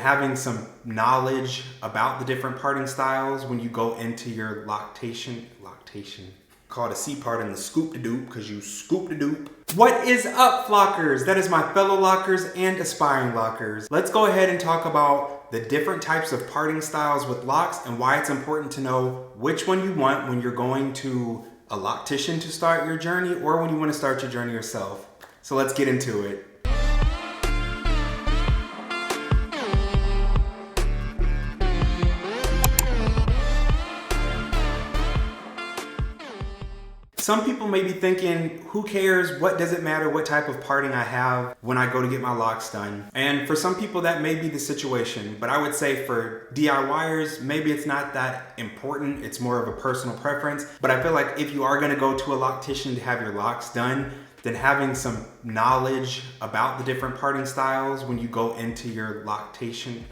having some knowledge about the different parting styles when you go into your loctation. Call it a C part in the scoop-de-doop because you scoop-de-doop. What is up, flockers? That is my fellow lockers and aspiring lockers. Let's go ahead and talk about the different types of parting styles with locks and why it's important to know which one you want when you're going to a loctician to start your journey or when you want to start your journey yourself. So let's get into it. Some people may be thinking, who cares? What does it matter what type of parting I have when I go to get my locks done? And for some people that may be the situation, but I would say for DIYers, maybe it's not that important. It's more of a personal preference. But I feel like if you are gonna go to a loctician to have your locks done, then having some knowledge about the different parting styles when you go into your loctation.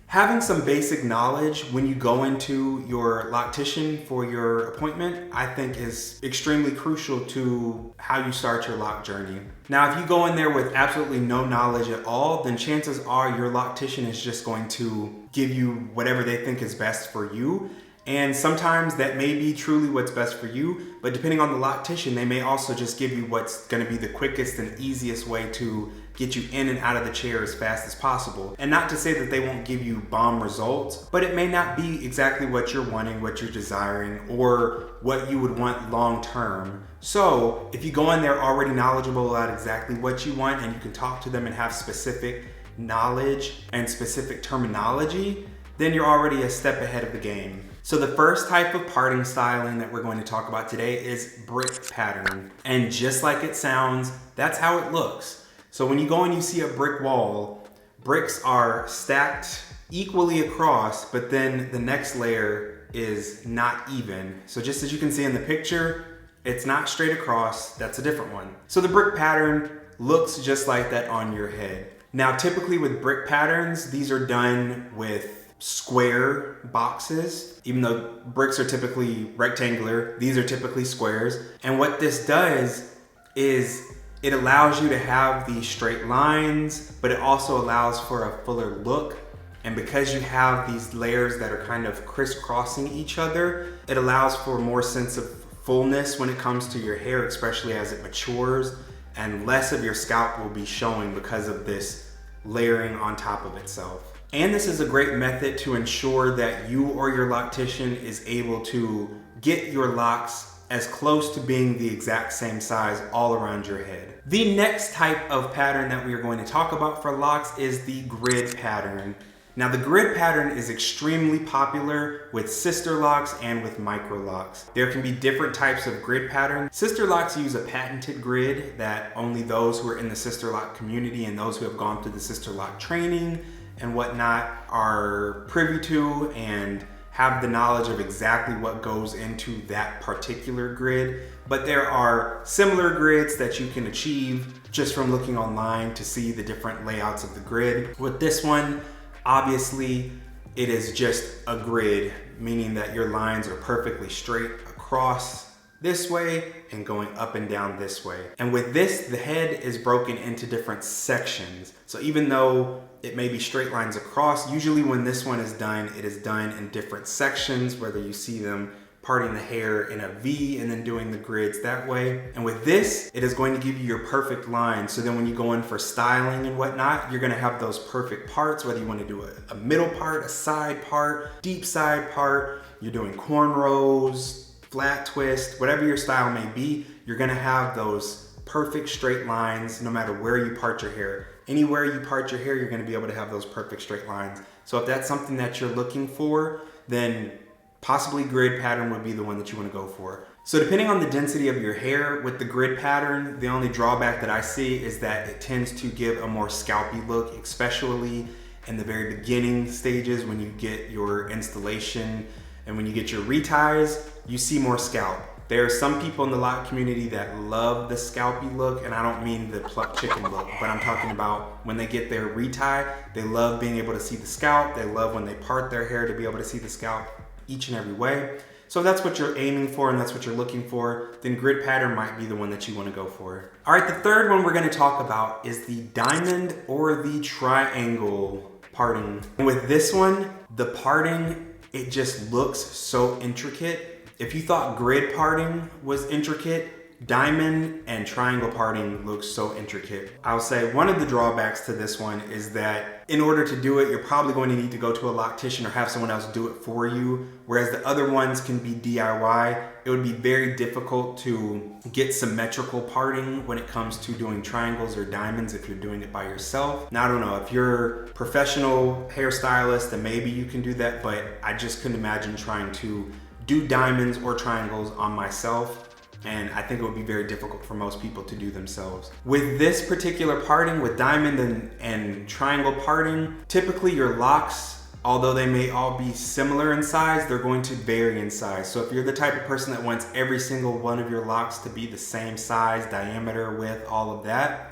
Having some basic knowledge when you go into your loctician for your appointment, I think is extremely crucial to how you start your lock journey. Now, if you go in there with absolutely no knowledge at all, then chances are your loctician is just going to give you whatever they think is best for you. And sometimes that may be truly what's best for you, but depending on the loctician, they may also just give you what's gonna be the quickest and easiest way to get you in and out of the chair as fast as possible. And not to say that they won't give you bomb results, but it may not be exactly what you're wanting, what you're desiring, or what you would want long term. So if you go in there already knowledgeable about exactly what you want and you can talk to them and have specific knowledge and specific terminology, then you're already a step ahead of the game. So the first type of parting styling that we're going to talk about today is brick pattern. And just like it sounds, that's how it looks. So when you go and you see a brick wall, bricks are stacked equally across, but then the next layer is not even. So just as you can see in the picture, it's not straight across, that's a different one. So the brick pattern looks just like that on your head. Now, typically with brick patterns, these are done with square boxes. Even though bricks are typically rectangular, these are typically squares. And what this does is it allows you to have these straight lines, but it also allows for a fuller look. And because you have these layers that are kind of crisscrossing each other, it allows for more sense of fullness when it comes to your hair, especially as it matures, and less of your scalp will be showing because of this layering on top of itself. And this is a great method to ensure that you or your loctician is able to get your locks as close to being the exact same size all around your head. The next type of pattern that we are going to talk about for locks is the grid pattern. Now, the grid pattern is extremely popular with Sisterlocks and with Microlocs. There can be different types of grid patterns. Sisterlocks use a patented grid that only those who are in the Sisterlock community and those who have gone through the Sisterlock training and whatnot are privy to and have the knowledge of exactly what goes into that particular grid. But there are similar grids that you can achieve just from looking online to see the different layouts of the grid. With this one, obviously, it is just a grid, meaning that your lines are perfectly straight across this way and going up and down this way. And with this, the head is broken into different sections. So even though it may be straight lines across, usually when this one is done, it is done in different sections, whether you see them parting the hair in a V and then doing the grids that way. And with this, it is going to give you your perfect line. So then when you go in for styling and whatnot, you're gonna have those perfect parts, whether you wanna do a middle part, a side part, deep side part, you're doing cornrows, flat twist, whatever your style may be, you're gonna have those perfect straight lines no matter where you part your hair. Anywhere you part your hair, you're gonna be able to have those perfect straight lines. So if that's something that you're looking for, then possibly grid pattern would be the one that you wanna go for. So depending on the density of your hair with the grid pattern, the only drawback that I see is that it tends to give a more scalpy look, especially in the very beginning stages when you get your installation and when you get your reties, you see more scalp. There are some people in the lock community that love the scalpy look, and I don't mean the plucked chicken look, but I'm talking about when they get their retie, they love being able to see the scalp. They love when they part their hair to be able to see the scalp each and every way. So if that's what you're aiming for and that's what you're looking for, then grid pattern might be the one that you want to go for. All right, the third one we're going to talk about is the diamond or the triangle parting. With this one, the parting, it just looks so intricate. If you thought grid parting was intricate, diamond and triangle parting looks so intricate. I'll say one of the drawbacks to this one is that in order to do it, you're probably going to need to go to a loctician or have someone else do it for you. Whereas the other ones can be DIY. It would be very difficult to get symmetrical parting when it comes to doing triangles or diamonds if you're doing it by yourself. Now, I don't know, if you're a professional hairstylist, then maybe you can do that, but I just couldn't imagine trying to do diamonds or triangles on myself. And I think it would be very difficult for most people to do themselves. With this particular parting, with diamond and triangle parting, typically your locks, although they may all be similar in size, they're going to vary in size. So if you're the type of person that wants every single one of your locks to be the same size, diameter, width, all of that,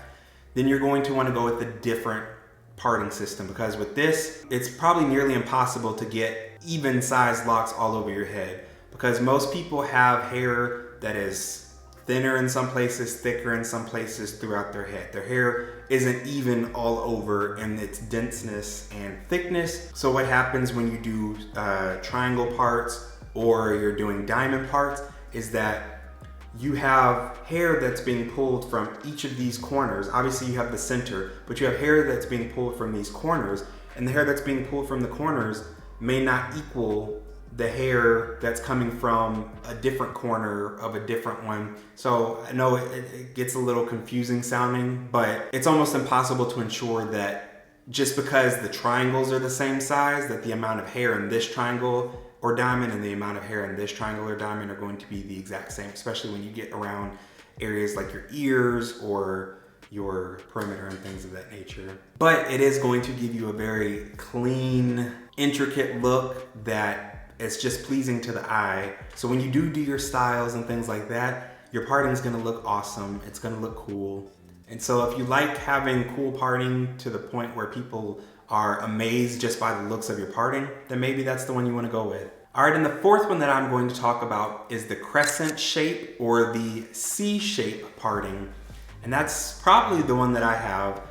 then you're going to want to go with a different parting system, because with this, it's probably nearly impossible to get even sized locks all over your head, because most people have hair that is thinner in some places, thicker in some places throughout their head. Their hair isn't even all over in its denseness and thickness. So what happens when you do triangle parts or you're doing diamond parts is that you have hair that's being pulled from each of these corners. Obviously you have the center, but you have hair that's being pulled from these corners, and the hair that's being pulled from the corners may not equal the hair that's coming from a different corner of a different one. So I know it gets a little confusing sounding, but it's almost impossible to ensure that just because the triangles are the same size, that the amount of hair in this triangle or diamond and the amount of hair in this triangle or diamond are going to be the exact same, especially when you get around areas like your ears or your perimeter and things of that nature. But it is going to give you a very clean, intricate look that it's just pleasing to the eye. So when you do your styles and things like that, your parting is gonna look awesome. It's gonna look cool. And so if you like having cool parting to the point where people are amazed just by the looks of your parting, then maybe that's the one you wanna go with. All right, and the fourth one that I'm going to talk about is the Crescent Shape or the C-shape parting. And that's probably the one that I have.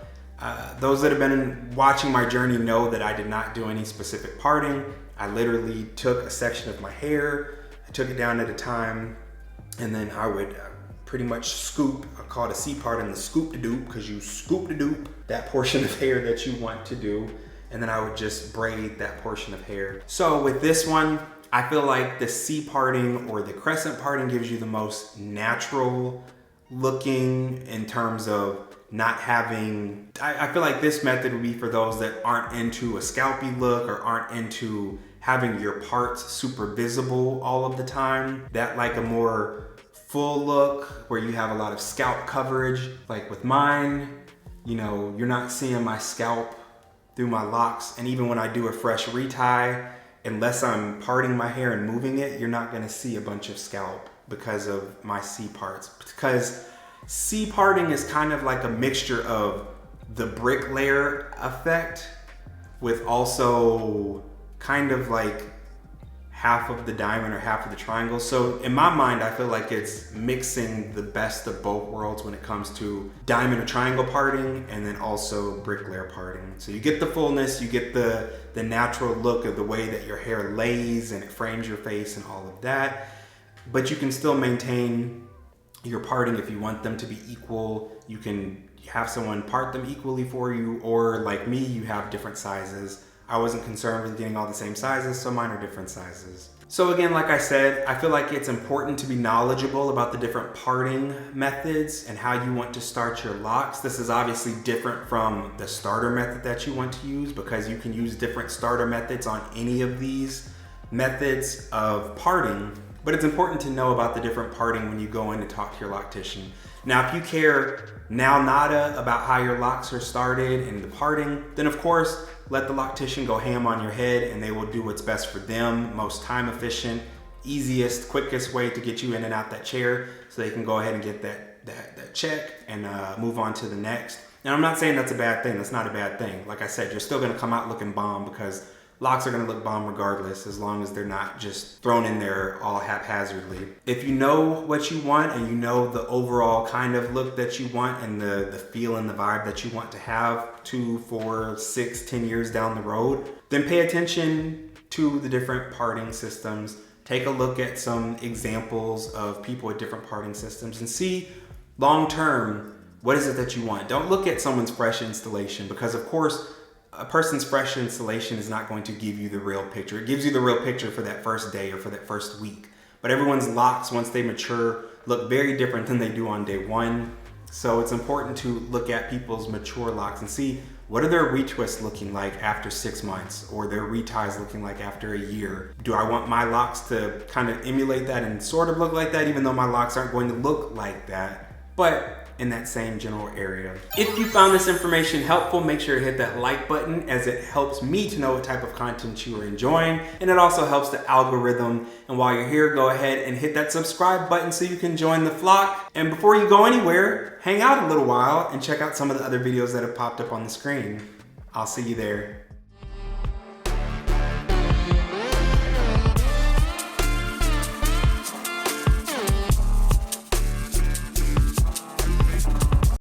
Those that have been watching my journey know that I did not do any specific parting. I literally took a section of my hair, I took it down at a time, and then I would pretty much scoop. I call it a C part and the scoop-de-doop, because you scoop-de-doop that portion of hair that you want to do, and then I would just braid that portion of hair. So with this one, I feel like the C parting or the crescent parting gives you the most natural looking in terms of not having, I feel like this method would be for those that aren't into a scalpy look or aren't into having your parts super visible all of the time. That like a more full look where you have a lot of scalp coverage. Like with mine, you know, you're not seeing my scalp through my locks. And even when I do a fresh retie, unless I'm parting my hair and moving it, you're not gonna see a bunch of scalp because of my C parts. Because C parting is kind of like a mixture of the bricklayer effect with also kind of like half of the diamond or half of the triangle. So in my mind, I feel like it's mixing the best of both worlds when it comes to diamond or triangle parting and then also bricklayer parting. So you get the fullness, you get the natural look of the way that your hair lays and it frames your face and all of that, but you can still maintain your parting if you want them to be equal. You can have someone part them equally for you, or like me, you have different sizes. I wasn't concerned with getting all the same sizes, so mine are different sizes. So again, like I said, I feel like it's important to be knowledgeable about the different parting methods and how you want to start your locks. This is obviously different from the starter method that you want to use, because you can use different starter methods on any of these methods of parting. But it's important to know about the different parting when you go in to talk to your loctician. Now, if you care now nada about how your locks are started and the parting, then of course, let the loctician go ham on your head and they will do what's best for them, most time efficient, easiest, quickest way to get you in and out that chair, so they can go ahead and get that check and move on to the next. Now, I'm not saying that's a bad thing. That's not a bad thing. Like I said, you're still gonna come out looking bomb, because locks are gonna look bomb regardless, as long as they're not just thrown in there all haphazardly. If you know what you want and you know the overall kind of look that you want and the feel and the vibe that you want to have 2, 4, 6, 10 years down the road, then pay attention to the different parting systems. Take a look at some examples of people with different parting systems and see long term, what is it that you want? Don't look at someone's fresh installation, because of course, a person's fresh installation is not going to give you the real picture. It gives you the real picture for that first day or for that first week. But everyone's locks, once they mature, look very different than they do on day one. So it's important to look at people's mature locks and see, what are their retwists looking like after 6 months, or their reties looking like after a year? Do I want my locks to kind of emulate that and sort of look like that, even though my locks aren't going to look like that, but in that same general area? If you found this information helpful, make sure to hit that like button, as it helps me to know what type of content you are enjoying, and it also helps the algorithm. And while you're here, go ahead and hit that subscribe button so you can join the flock. And before you go anywhere, hang out a little while and check out some of the other videos that have popped up on the screen. I'll see you there.